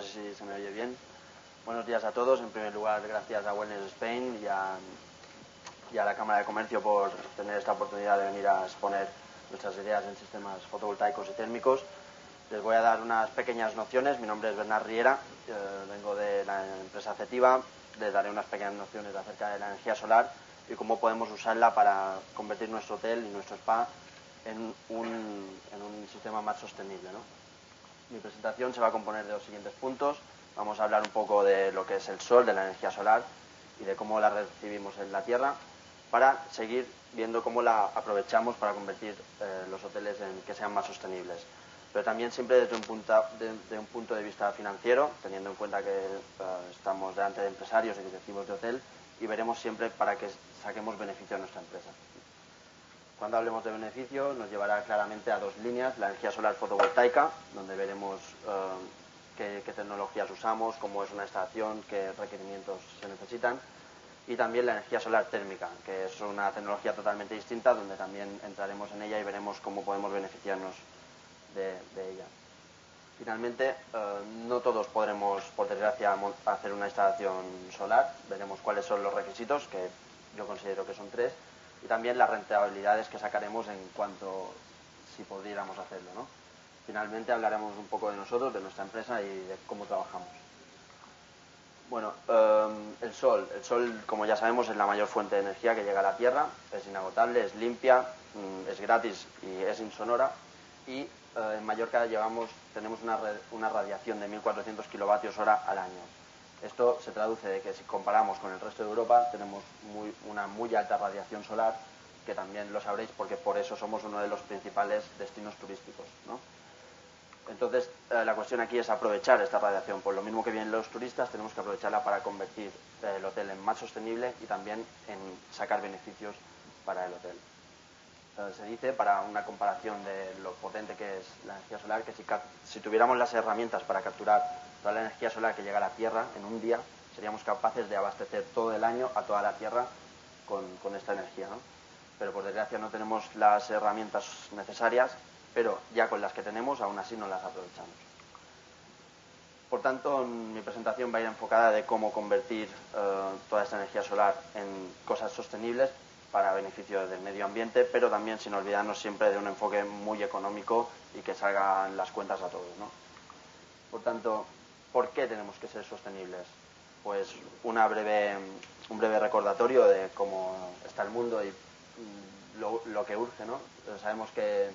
sé si se me oye bien. Buenos días a todos. En primer lugar, gracias a Wellness Spain y a la Cámara de Comercio por tener esta oportunidad de venir a exponer nuestras ideas en sistemas fotovoltaicos y térmicos. Les voy a dar unas pequeñas nociones. Mi nombre es Bernard Riera, vengo de la empresa Cetiva. Les daré unas pequeñas nociones acerca de la energía solar y cómo podemos usarla para convertir nuestro hotel y nuestro spa en un sistema más sostenible, ¿no? Mi presentación se va a componer de los siguientes puntos. Vamos a hablar un poco de lo que es el sol, de la energía solar y de cómo la recibimos en la Tierra, para seguir viendo cómo la aprovechamos para convertir los hoteles en que sean más sostenibles. Pero también siempre desde un punto de vista financiero, teniendo en cuenta que estamos delante de empresarios y directivos de hotel, y veremos siempre para que saquemos beneficio a nuestra empresa. Cuando hablemos de beneficio, nos llevará claramente a dos líneas: la energía solar fotovoltaica, donde veremos qué tecnologías usamos, cómo es una instalación, qué requerimientos se necesitan, y también la energía solar térmica, que es una tecnología totalmente distinta, donde también entraremos en ella y veremos cómo podemos beneficiarnos de ella. Finalmente, no todos podremos, por desgracia, hacer una instalación solar. Veremos cuáles son los requisitos, que yo considero que son 3, y también las rentabilidades que sacaremos en cuanto si pudiéramos hacerlo, ¿no? Finalmente hablaremos un poco de nosotros, de nuestra empresa y de cómo trabajamos. Bueno, el sol, como ya sabemos, es la mayor fuente de energía que llega a la Tierra. Es inagotable, es limpia, es gratis y es insonora. Y en Mallorca tenemos una radiación de 1.400 kilovatios hora al año. Esto se traduce de que si comparamos con el resto de Europa, tenemos una muy alta radiación solar, que también lo sabréis porque por eso somos uno de los principales destinos turísticos, ¿no? Entonces, la cuestión aquí es aprovechar esta radiación. Por lo mismo que vienen los turistas, tenemos que aprovecharla para convertir el hotel en más sostenible y también en sacar beneficios para el hotel. Se dice, para una comparación de lo potente que es la energía solar, que si tuviéramos las herramientas para capturar toda la energía solar que llega a la Tierra en un día, seríamos capaces de abastecer todo el año a toda la Tierra con esta energía, ¿no? Pero por desgracia no tenemos las herramientas necesarias, pero ya con las que tenemos aún así no las aprovechamos. Por tanto, mi presentación va a ir enfocada de cómo convertir toda esta energía solar en cosas sostenibles para beneficio del medio ambiente, pero también sin olvidarnos siempre de un enfoque muy económico y que salgan las cuentas a todos, ¿no? Por tanto, ¿por qué tenemos que ser sostenibles? Pues un breve recordatorio de cómo está el mundo y lo que urge, ¿no? Sabemos que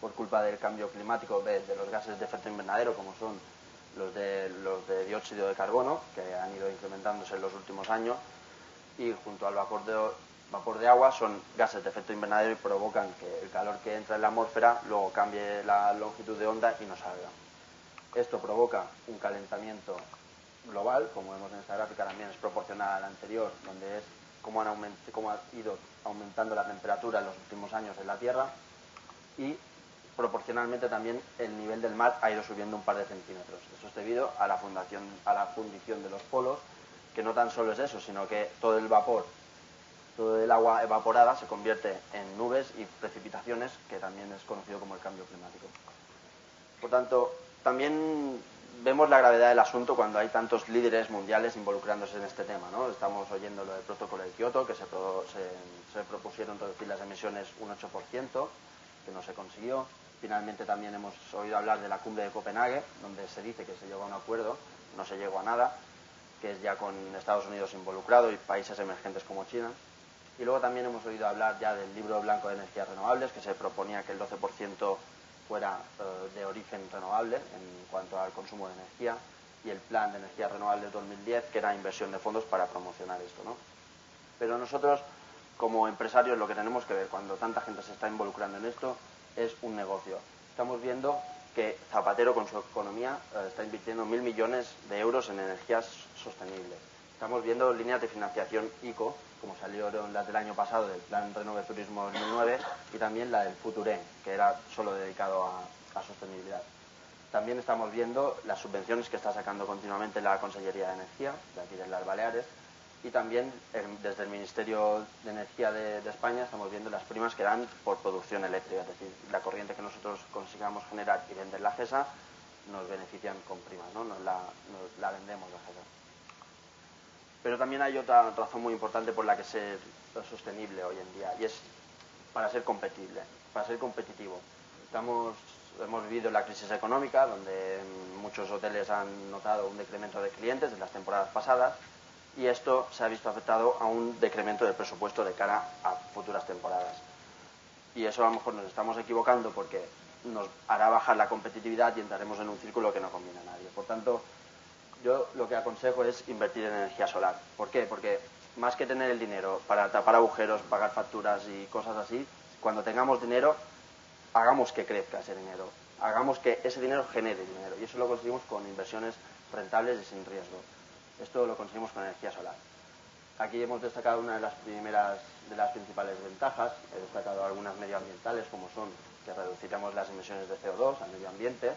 por culpa del cambio climático, de los gases de efecto invernadero, como son los de dióxido de carbono, que han ido incrementándose en los últimos años, y junto al vapor de agua, son gases de efecto invernadero y provocan que el calor que entra en la atmósfera luego cambie la longitud de onda y no salga. Esto provoca un calentamiento global, como vemos en esta gráfica, también es proporcional a la anterior, donde es cómo ha ido aumentando la temperatura en los últimos años en la Tierra, y proporcionalmente también el nivel del mar ha ido subiendo un par de centímetros. Eso es debido a la fundición de los polos, que no tan solo es eso, sino que todo el vapor, todo el agua evaporada se convierte en nubes y precipitaciones, que también es conocido como el cambio climático. Por tanto, también vemos la gravedad del asunto cuando hay tantos líderes mundiales involucrándose en este tema, ¿no? Estamos oyendo lo del protocolo de Kioto, que se propusieron reducir las emisiones un 8%, que no se consiguió. Finalmente también hemos oído hablar de la cumbre de Copenhague, donde se dice que se llegó a un acuerdo, no se llegó a nada, que es ya con Estados Unidos involucrado y países emergentes como China. Y luego también hemos oído hablar ya del libro blanco de energías renovables, que se proponía que el 12% fuera de origen renovable en cuanto al consumo de energía, y el plan de energías renovables 2010, que era inversión de fondos para promocionar esto, ¿no? Pero nosotros, como empresarios, lo que tenemos que ver cuando tanta gente se está involucrando en esto es un negocio. Estamos viendo que Zapatero, con su economía, está invirtiendo 1.000 millones de euros en energías sostenibles. Estamos viendo líneas de financiación ICO, como salieron las del año pasado del Plan Renove Turismo 2009, y también la del Futurem, que era solo dedicado a sostenibilidad. También estamos viendo las subvenciones que está sacando continuamente la Consellería de Energía, de aquí de las Baleares, y también desde el Ministerio de Energía de España estamos viendo las primas que dan por producción eléctrica, es decir, la corriente que nosotros consigamos generar y vender la GESA, nos benefician con primas, ¿no? Nos la vendemos la GESA. Pero también hay otra razón muy importante por la que ser sostenible hoy en día, y es para ser competible, para ser competitivo. Hemos vivido la crisis económica, donde muchos hoteles han notado un decremento de clientes en las temporadas pasadas, y esto se ha visto afectado a un decremento del presupuesto de cara a futuras temporadas. Y eso a lo mejor nos estamos equivocando porque nos hará bajar la competitividad y entraremos en un círculo que no conviene a nadie. Por tanto, yo lo que aconsejo es invertir en energía solar. ¿Por qué? Porque más que tener el dinero para tapar agujeros, pagar facturas y cosas así, cuando tengamos dinero, hagamos que crezca ese dinero, hagamos que ese dinero genere dinero, y eso lo conseguimos con inversiones rentables y sin riesgo. Esto lo conseguimos con energía solar. Aquí hemos destacado una de las principales ventajas. He destacado algunas medioambientales, como son que reduciremos las emisiones de CO2 al medio ambiente,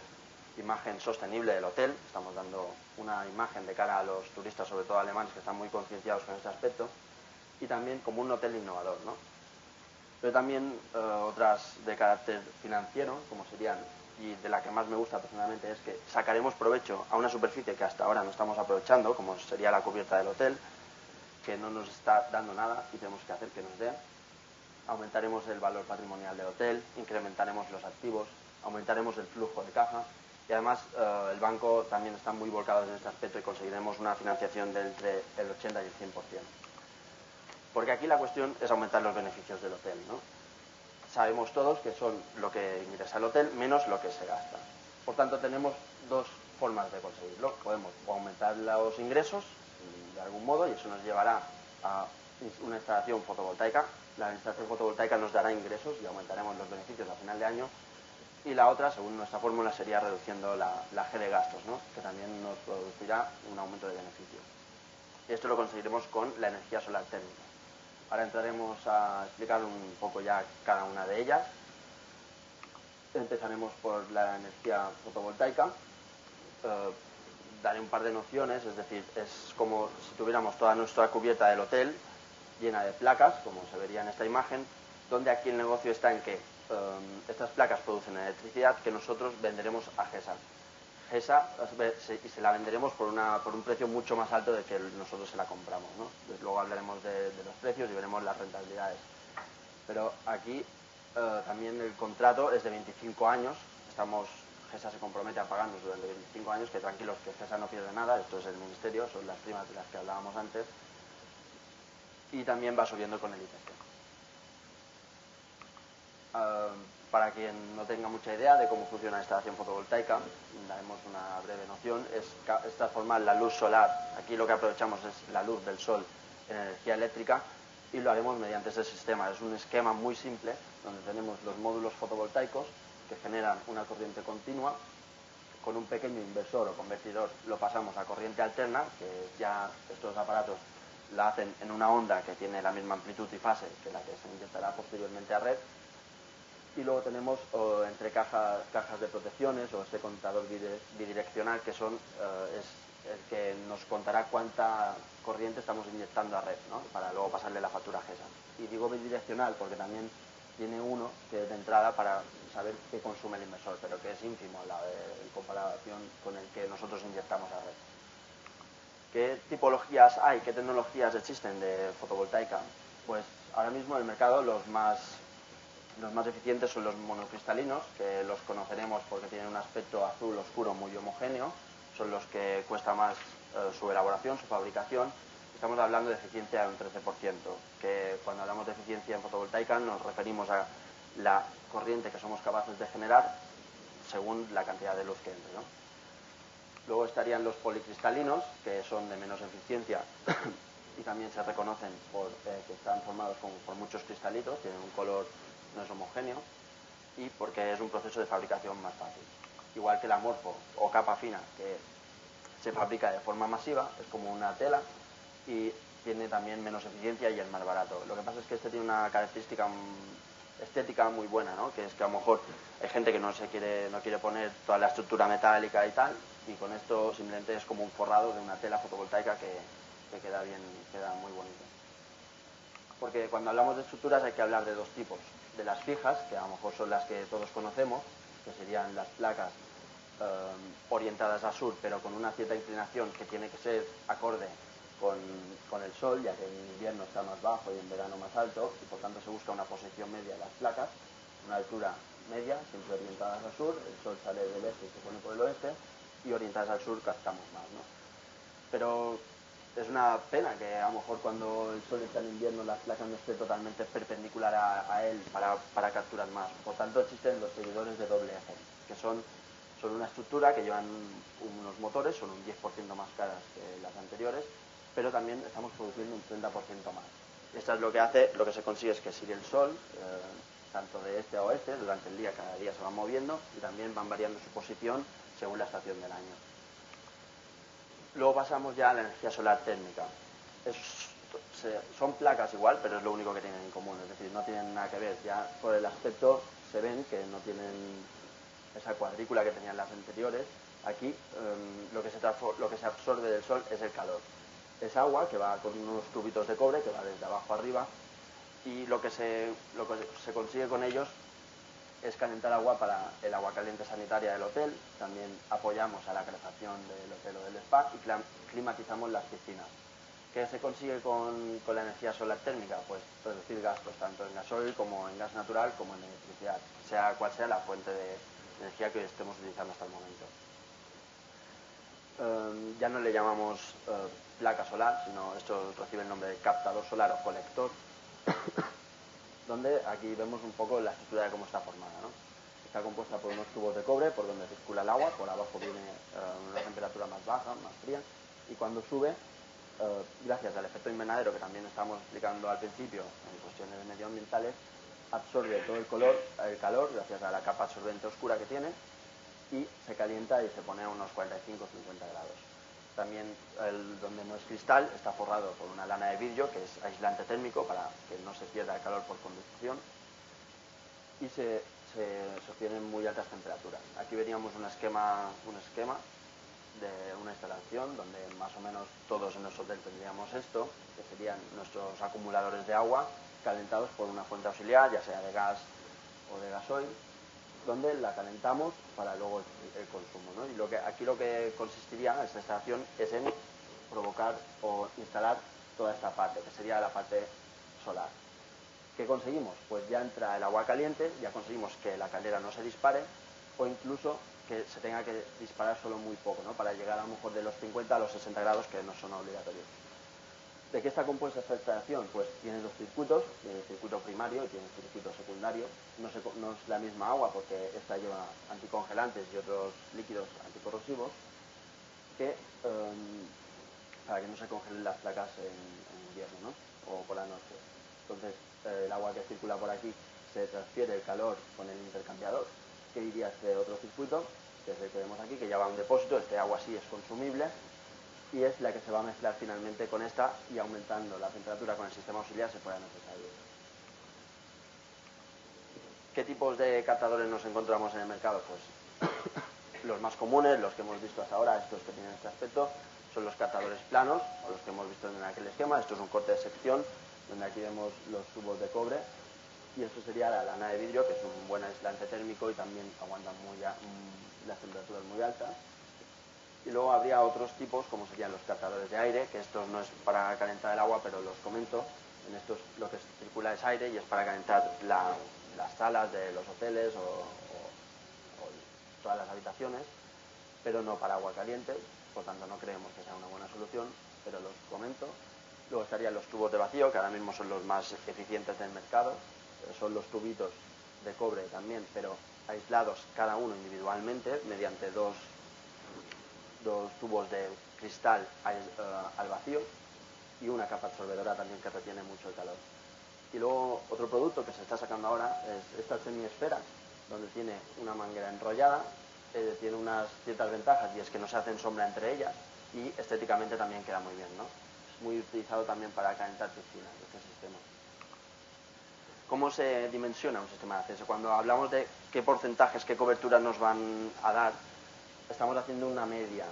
imagen sostenible del hotel. Estamos dando una imagen de cara a los turistas, sobre todo alemanes, que están muy concienciados con este aspecto, y también como un hotel innovador, ¿no? Pero también otras de carácter financiero, como serían, y de la que más me gusta personalmente, es que sacaremos provecho a una superficie que hasta ahora no estamos aprovechando, como sería la cubierta del hotel, que no nos está dando nada y tenemos que hacer que nos dé. Aumentaremos el valor patrimonial del hotel, incrementaremos los activos, aumentaremos el flujo de caja, y además el banco también está muy volcado en este aspecto y conseguiremos una financiación de entre el 80 y el 100%. Porque aquí la cuestión es aumentar los beneficios del hotel, ¿no? Sabemos todos que son lo que ingresa el hotel menos lo que se gasta. Por tanto, tenemos dos formas de conseguirlo. Podemos aumentar los ingresos de algún modo, y eso nos llevará a una instalación fotovoltaica. La instalación fotovoltaica nos dará ingresos y aumentaremos los beneficios a final de año. Y la otra, según nuestra fórmula, sería reduciendo la G de gastos, ¿no? Que también nos producirá un aumento de beneficios. Y esto lo conseguiremos con la energía solar térmica. Ahora entraremos a explicar un poco ya cada una de ellas. Empezaremos por la energía fotovoltaica. Daré un par de nociones, es decir, es como si tuviéramos toda nuestra cubierta del hotel llena de placas, como se vería en esta imagen, donde aquí el negocio está en que estas placas producen electricidad que nosotros venderemos a GESA. GESA, y se la venderemos por un precio mucho más alto de que nosotros se la compramos, ¿no? Luego hablaremos de los precios y veremos las rentabilidades. Pero aquí también el contrato es de 25 años. GESA se compromete a pagarnos durante 25 años, que tranquilos, que GESA no pierde nada. Esto es el ministerio, son las primas de las que hablábamos antes. Y también va subiendo con el IPC. Para quien no tenga mucha idea de cómo funciona la instalación fotovoltaica, daremos una breve noción. Es transformar la luz solar. Aquí lo que aprovechamos es la luz del sol en energía eléctrica, y lo haremos mediante ese sistema. Es un esquema muy simple, donde tenemos los módulos fotovoltaicos que generan una corriente continua. Con un pequeño inversor o convertidor lo pasamos a corriente alterna, que ya estos aparatos la hacen en una onda que tiene la misma amplitud y fase que la que se inyectará posteriormente a red. Y luego tenemos entre cajas de protecciones, o este contador bidireccional, que es el que nos contará cuánta corriente estamos inyectando a red, ¿no? Para luego pasarle la factura a GESA. Y digo bidireccional porque también tiene uno que es de entrada para saber qué consume el inversor, pero que es ínfimo en comparación con el que nosotros inyectamos a red. ¿Qué tipologías hay? ¿Qué tecnologías existen de fotovoltaica? Pues ahora mismo en el mercado los más eficientes son los monocristalinos, que los conoceremos porque tienen un aspecto azul oscuro muy homogéneo. Son los que cuesta más su elaboración, su fabricación. Estamos hablando de eficiencia de un 13%, que cuando hablamos de eficiencia en fotovoltaica nos referimos a la corriente que somos capaces de generar según la cantidad de luz que entre, ¿no? Luego estarían los policristalinos, que son de menos eficiencia y también se reconocen que están formados por muchos cristalitos, tienen un color, no es homogéneo, y porque es un proceso de fabricación más fácil. Igual que la morfo o capa fina, que se fabrica de forma masiva, es como una tela y tiene también menos eficiencia y es más barato. Lo que pasa es que este tiene una característica estética muy buena, ¿no? Que es que a lo mejor hay gente que no quiere poner toda la estructura metálica y tal, y con esto simplemente es como un forrado de una tela fotovoltaica que queda bien, queda muy bonito. Porque cuando hablamos de estructuras hay que hablar de dos tipos: de las fijas, que a lo mejor son las que todos conocemos, que serían las placas orientadas al sur, pero con una cierta inclinación que tiene que ser acorde con el sol, ya que en invierno está más bajo y en verano más alto, y por tanto se busca una posición media de las placas, una altura media, siempre orientadas al sur, el sol sale del este y se pone por el oeste, y orientadas al sur captamos más, ¿no? Pero es una pena que a lo mejor cuando el sol está en invierno la placa no esté totalmente perpendicular a él para capturar más. Por tanto existen los seguidores de doble eje, que son una estructura que llevan unos motores, son un 10% más caras que las anteriores, pero también estamos produciendo un 30% más. Esto es lo que hace, lo que se consigue es que sigue el sol, tanto de este a oeste, durante el día, cada día se va moviendo y también van variando su posición según la estación del año. Luego pasamos ya a la energía solar térmica. Son placas igual, pero es lo único que tienen en común, es decir, no tienen nada que ver. Ya por el aspecto se ven que no tienen esa cuadrícula que tenían las anteriores. Aquí lo que se absorbe del sol es el calor. Es agua que va con unos tubitos de cobre que va desde abajo arriba, y lo que se consigue con ellos es calentar agua para el agua caliente sanitaria del hotel. También apoyamos a la calefacción del hotel o del spa y climatizamos las piscinas. ¿Qué se consigue con la energía solar térmica? Pues reducir gastos, tanto en gasoil como en gas natural como en electricidad, sea cual sea la fuente de energía que estemos utilizando hasta el momento. Ya no le llamamos placa solar, sino esto recibe el nombre de captador solar o colector, donde aquí vemos un poco la estructura de cómo está formada, ¿no? Está compuesta por unos tubos de cobre por donde circula el agua, por abajo viene una temperatura más baja, más fría, y cuando sube, gracias al efecto invernadero que también estamos explicando al principio en cuestiones medioambientales, absorbe todo el calor gracias a la capa absorbente oscura que tiene, y se calienta y se pone a unos 45-50 grados. También donde no es cristal está forrado por una lana de vidrio que es aislante térmico para que no se pierda el calor por conducción, y se sostiene en muy altas temperaturas. Aquí veríamos un esquema de una instalación donde más o menos todos en nuestro hotel tendríamos esto, que serían nuestros acumuladores de agua calentados por una fuente auxiliar, ya sea de gas o de gasoil, donde la calentamos para luego el consumo, ¿no? Y aquí lo que consistiría esta instalación es en provocar o instalar toda esta parte, que sería la parte solar. ¿Qué conseguimos? Pues ya entra el agua caliente, ya conseguimos que la caldera no se dispare, o incluso que se tenga que disparar solo muy poco, ¿no? Para llegar a lo mejor de los 50 a los 60 grados, que no son obligatorios. ¿De qué está compuesta esta instalación? Pues tiene dos circuitos, tiene el circuito primario y tiene el circuito secundario. No es la misma agua porque esta lleva anticongelantes y otros líquidos anticorrosivos para que no se congelen las placas en invierno, ¿no? O por la noche. Entonces el agua que circula por aquí se transfiere el calor con el intercambiador, que iría a este otro circuito, que es el que vemos aquí, que ya va a un depósito. Este agua sí es consumible y es la que se va a mezclar finalmente con esta, y aumentando la temperatura con el sistema auxiliar se puede necesario. ¿Qué tipos de captadores nos encontramos en el mercado? Pues los más comunes, los que hemos visto hasta ahora, estos que tienen este aspecto, son los captadores planos, o los que hemos visto en aquel esquema. Esto es un corte de sección, donde aquí vemos los tubos de cobre, y esto sería la lana de vidrio, que es un buen aislante térmico y también aguanta las temperaturas muy altas. Y luego habría otros tipos, como serían los captadores de aire, que estos no es para calentar el agua, pero los comento. En estos lo que circula es aire y es para calentar las salas de los hoteles o todas las habitaciones, pero no para agua caliente, por tanto no creemos que sea una buena solución, pero los comento. Luego estarían los tubos de vacío, que ahora mismo son los más eficientes del mercado. Son los tubitos de cobre también, pero aislados cada uno individualmente mediante dos tubos de cristal al vacío y una capa absorbedora también que retiene mucho el calor. Y luego otro producto que se está sacando ahora es esta semiesfera, donde tiene una manguera enrollada, tiene unas ciertas ventajas, y es que no se hacen sombra entre ellas, y estéticamente también queda muy bien, ¿no? Es muy utilizado también para calentar piscinas este sistema. ¿Cómo se dimensiona un sistema de acceso? Cuando hablamos de qué porcentajes, qué coberturas nos van a dar, estamos haciendo una media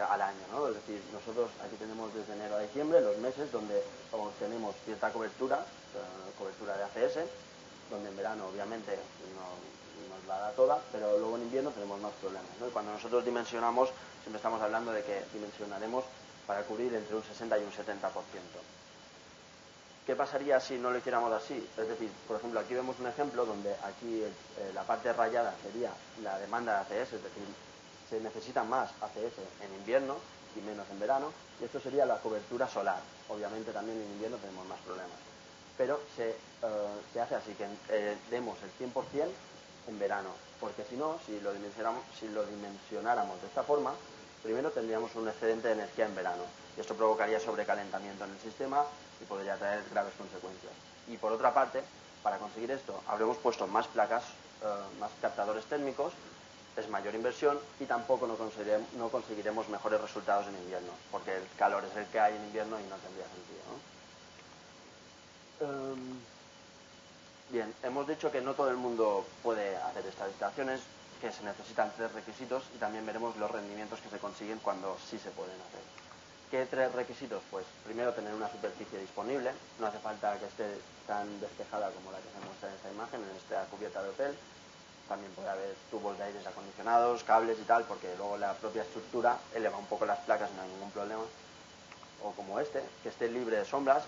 al año, ¿no? Es decir, nosotros aquí tenemos desde enero a diciembre los meses donde obtenemos cierta cobertura de ACS, donde en verano obviamente nos la da toda, pero luego en invierno tenemos más problemas, ¿no? Y cuando nosotros dimensionamos, siempre estamos hablando de que dimensionaremos para cubrir entre un 60 y un 70%. ¿Qué pasaría si no lo hiciéramos así? Es decir, por ejemplo, aquí vemos un ejemplo donde aquí la parte rayada sería la demanda de ACS, es decir, se necesita más ACS en invierno y menos en verano, y esto sería la cobertura solar. Obviamente también en invierno tenemos más problemas, pero se hace así, que demos el 100% en verano, porque si no, si lo dimensionáramos de esta forma, primero tendríamos un excedente de energía en verano, y esto provocaría sobrecalentamiento en el sistema y podría traer graves consecuencias. Y por otra parte, para conseguir esto, habremos puesto más placas, más captadores térmicos, es mayor inversión y tampoco no conseguiremos mejores resultados en invierno, porque el calor es el que hay en invierno y no tendría sentido, ¿no? Bien, hemos dicho que no todo el mundo puede hacer estas instalaciones, que se necesitan 3 requisitos y también veremos los rendimientos que se consiguen cuando sí se pueden hacer. ¿Qué 3 requisitos? Pues primero tener una superficie disponible, no hace falta que esté tan despejada como la que se muestra en esta imagen, en esta cubierta de hotel. También puede haber tubos de aires acondicionados, cables y tal, porque luego la propia estructura eleva un poco las placas y no hay ningún problema. O como este, que esté libre de sombras,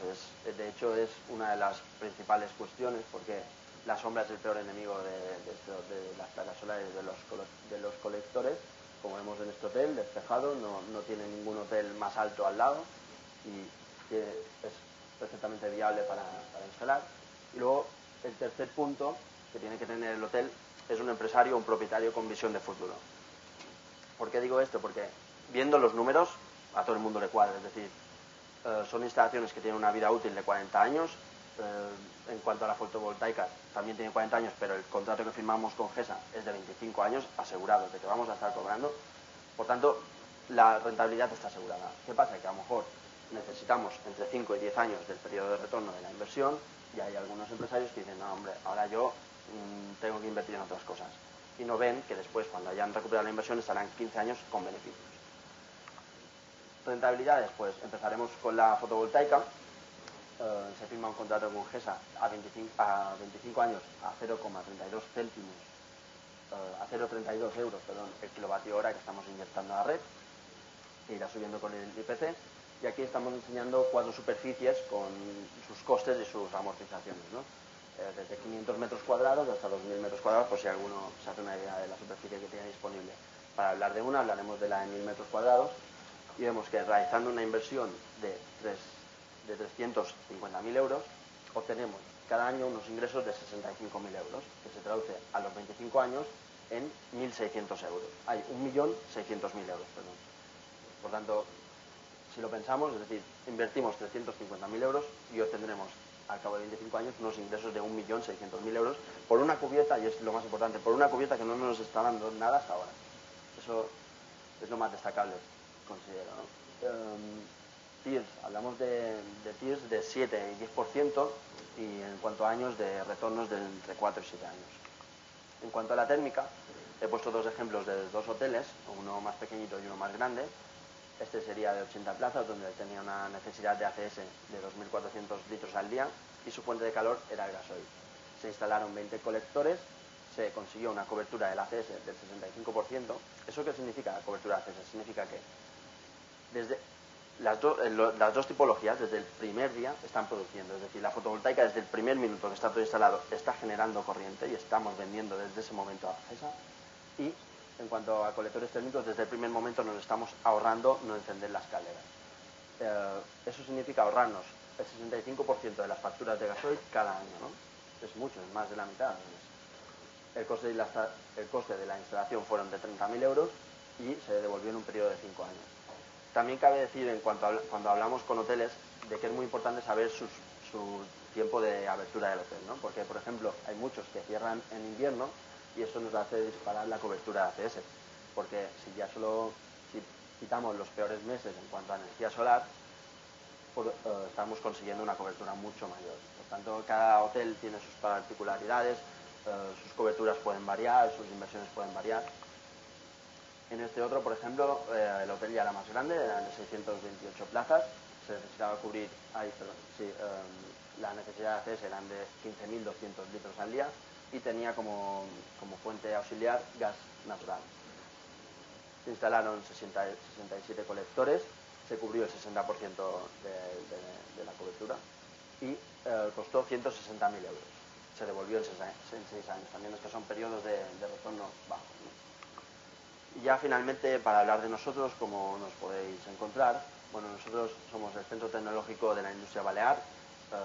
de hecho es una de las principales cuestiones, porque la sombra es el peor enemigo de las placas solares, de los colectores. Como vemos en este hotel, despejado, no tiene ningún hotel más alto al lado y es perfectamente viable para instalar. Y luego el tercer punto que tiene que tener el hotel es un empresario o un propietario con visión de futuro. ¿Por qué digo esto? Porque viendo los números a todo el mundo le cuadra, es decir, son instalaciones que tienen una vida útil de 40 años. En cuanto a la fotovoltaica, también tiene 40 años, pero el contrato que firmamos con GESA es de 25 años, asegurados de que vamos a estar cobrando. Por tanto, la rentabilidad está asegurada. ¿Qué pasa? Que a lo mejor necesitamos entre 5 y 10 años del periodo de retorno de la inversión y hay algunos empresarios que dicen, no, hombre, ahora yo tengo que invertir en otras cosas. Y no ven que después, cuando hayan recuperado la inversión, estarán 15 años con beneficios. Rentabilidades, pues empezaremos con la fotovoltaica. Se firma un contrato con GESA a 25 años a 0,32 céntimos, a 0,32 euros, perdón, el kilovatio hora que estamos inyectando a la red, que irá subiendo con el IPC. Y aquí estamos enseñando 4 superficies con sus costes y sus amortizaciones, ¿no? Desde 500 metros cuadrados hasta 2.000 metros cuadrados, por si alguno se hace una idea de la superficie que tiene disponible. Para hablar de una, hablaremos de la de 1.000 metros cuadrados y vemos que realizando una inversión de 350.000 euros, obtenemos cada año unos ingresos de 65.000 euros, que se traduce a los 25 años en 1.600 euros. Hay 1.600.000 euros, perdón. Por tanto, si lo pensamos, es decir, invertimos 350.000 euros y obtendremos al cabo de 25 años unos ingresos de 1.600.000 euros por una cubierta, y es lo más importante, por una cubierta que no nos está dando nada hasta ahora. Eso es lo más destacable, considero, ¿no? TIRs, hablamos de TIRs de 7 y 10% y en cuanto a años de retornos de entre 4 y 7 años. En cuanto a la térmica, he puesto 2 ejemplos de 2 hoteles, uno más pequeñito y uno más grande. Este sería de 80 plazas, donde tenía una necesidad de ACS de 2.400 litros al día y su fuente de calor era el gasoil. Se instalaron 20 colectores, se consiguió una cobertura del ACS del 65%. ¿Eso qué significa la cobertura de ACS? Significa que desde las dos tipologías, desde el primer día, están produciendo. Es decir, la fotovoltaica desde el primer minuto que está todo instalado está generando corriente y estamos vendiendo desde ese momento a GESA. Y en cuanto a colectores térmicos, desde el primer momento nos estamos ahorrando no encender las calderas. Eso significa ahorrarnos el 65% de las facturas de gasoil cada año, ¿no? Es mucho, es más de la mitad. El coste de la instalación fueron de 30.000 euros y se devolvió en un periodo de 5 años. También cabe decir, cuando hablamos con hoteles, de que es muy importante saber su tiempo de abertura del hotel, ¿no? Porque, por ejemplo, hay muchos que cierran en invierno y eso nos hace disparar la cobertura de ACS, porque si quitamos los peores meses en cuanto a energía solar, estamos consiguiendo una cobertura mucho mayor. Por tanto, cada hotel tiene sus particularidades, sus coberturas pueden variar, sus inversiones pueden variar. En este otro, por ejemplo, el hotel ya era más grande, eran de 628 plazas se necesitaba cubrir, la necesidad de ACS eran de 15.200 litros al día y tenía como fuente auxiliar gas natural. Se instalaron 67 colectores, se cubrió el 60% de la cobertura y costó 160.000 euros. Se devolvió en 6 años. También es que son periodos de retorno bajos, ¿no? Y ya finalmente, para hablar de nosotros, como nos podéis encontrar, bueno, nosotros somos el Centro Tecnológico de la Industria Balear,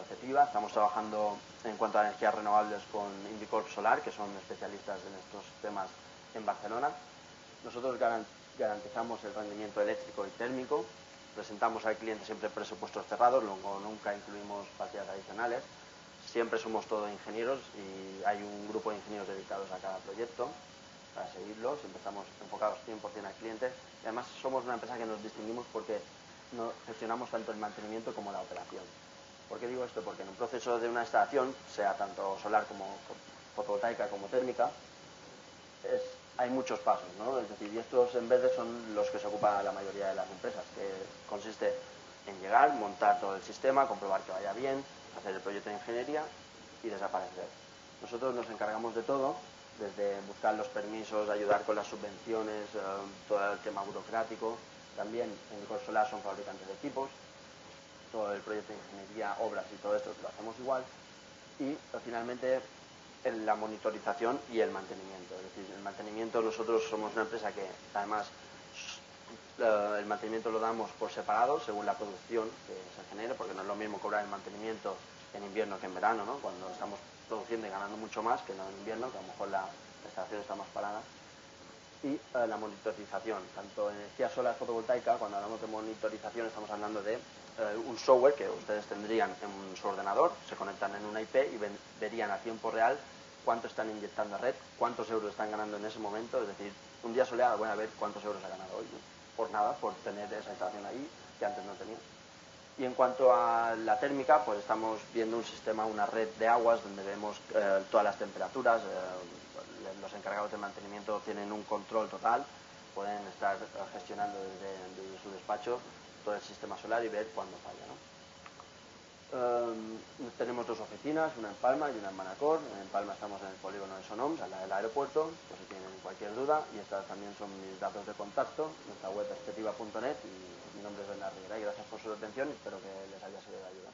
CEPIBA. Estamos trabajando en cuanto a energías renovables con Indicorp Solar, que son especialistas en estos temas en Barcelona. Nosotros garantizamos el rendimiento eléctrico y térmico, presentamos al cliente siempre presupuestos cerrados, luego nunca incluimos partidas adicionales, siempre somos todos ingenieros y hay un grupo de ingenieros dedicados a cada proyecto para seguirlo, siempre estamos enfocados 100% al cliente y además somos una empresa que nos distinguimos porque no gestionamos tanto el mantenimiento como la operación. ¿Por qué digo esto? Porque en un proceso de una instalación, sea tanto solar como fotovoltaica como térmica, hay muchos pasos, ¿no? Es decir, y estos en vez de son los que se ocupa la mayoría de las empresas, que consiste en llegar, montar todo el sistema, comprobar que vaya bien, hacer el proyecto de ingeniería y desaparecer. Nosotros nos encargamos de todo, desde buscar los permisos, ayudar con las subvenciones, todo el tema burocrático. También en Indicorp Solar son fabricantes de equipos, todo el proyecto de ingeniería, obras y todo esto lo hacemos igual. Y finalmente en la monitorización y el mantenimiento. Es decir, el mantenimiento, nosotros somos una empresa que además el mantenimiento lo damos por separado según la producción que se genere, porque no es lo mismo cobrar el mantenimiento en invierno que en verano, ¿no? Cuando estamos produciendo y ganando mucho más que no en invierno, que a lo mejor la instalación está más parada. Y la monitorización, tanto en energía solar fotovoltaica, cuando hablamos de monitorización estamos hablando de un software que ustedes tendrían en su ordenador, se conectan en una IP y verían a tiempo real cuánto están inyectando a red, cuántos euros están ganando en ese momento, es decir, un día soleado, bueno, a ver cuántos euros ha ganado hoy, ¿no? Por nada, por tener esa instalación ahí que antes no tenía. Y en cuanto a la térmica, pues estamos viendo un sistema, una red de aguas donde vemos todas las temperaturas, los encargados de mantenimiento tienen un control total, pueden estar gestionando desde su despacho todo el sistema solar y ver cuándo falla, ¿no? Tenemos dos oficinas, una en Palma y una en Manacor. En Palma estamos en el polígono de Sonoms, al lado del aeropuerto, por si tienen cualquier duda. Y estas también son mis datos de contacto. Nuestra web es cepiba.net y mi nombre es Bernard Rivera. Y gracias por su atención y espero que les haya sido de ayuda.